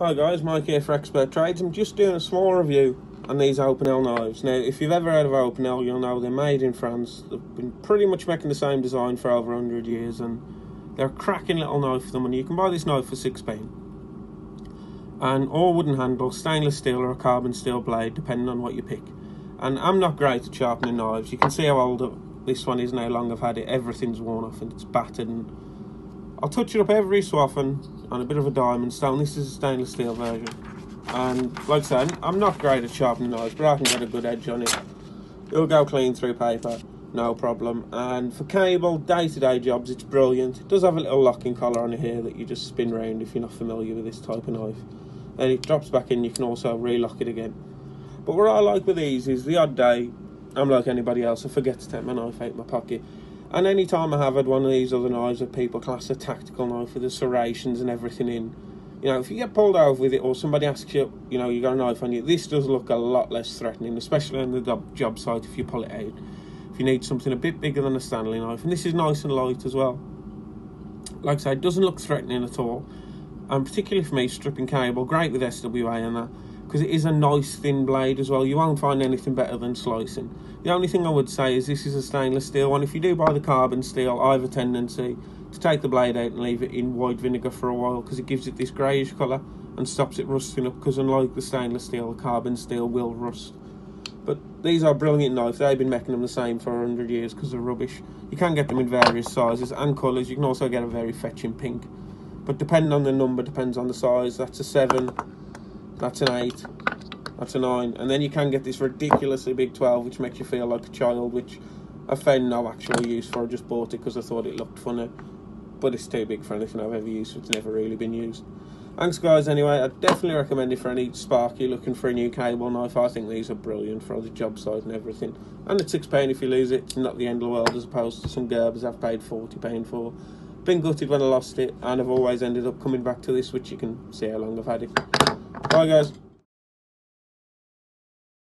Hi guys, Mike here for Expert Trades. I'm just doing a small review on these OPINEL knives. Now, if you've ever heard of OPINEL, you'll know they're made in France. They've been pretty much making the same design for over 100 years, and they're a cracking little knife for them. And you can buy this knife for £6. And all wooden handle, stainless steel or a carbon steel blade, depending on what you pick. And I'm not great at sharpening knives. You can see how old this one is now. Long I've had it. Everything's worn off and it's battered, and I'll touch it up every so often on a bit of a diamond stone. This is a stainless steel version, and like I said, I'm not great at sharpening knives, but I can get a good edge on it. It'll go clean through paper, no problem. And for cable, day-to-day jobs, it's brilliant. It does have a little locking collar on here that you just spin round if you're not familiar with this type of knife, and it drops back in. You can also relock it again. But what I like with these is the odd day, I'm like anybody else, I forget to take my knife out of my pocket. And any time I have had one of these other knives that people class a tactical knife with the serrations and everything in, you know, if you get pulled over with it or somebody asks you, you know, you got a knife on you, this does look a lot less threatening, especially on the job site if you pull it out. If you need something a bit bigger than a Stanley knife, and this is nice and light as well. Like I say, it doesn't look threatening at all. And particularly for me, stripping cable, great with SWA and that, because it is a nice thin blade as well. You won't find anything better than slicing. The only thing I would say is this is a stainless steel one. If you do buy the carbon steel, I have a tendency to take the blade out and leave it in white vinegar for a while, because it gives it this greyish colour and stops it rusting up, because unlike the stainless steel, the carbon steel will rust. But these are brilliant knives. They've been making them the same for 100 years because they're rubbish. You can get them in various sizes and colours. You can also get a very fetching pink. But depending on the number, depends on the size. That's a 7, that's an 8, that's a 9. And then you can get this ridiculously big 12, which makes you feel like a child, which I found no actual use for. I just bought it because I thought it looked funny. But it's too big for anything I've ever used, so it's never really been used. Thanks guys anyway. I definitely recommend it for any sparky looking for a new cable knife. I think these are brilliant for the job site and everything. And at £6 if you lose it, it's not the end of the world, as opposed to some Gerbers I've paid £40 for. Been gutted when I lost it, and I've always ended up coming back to this, which you can see how long I've had it. Bye guys.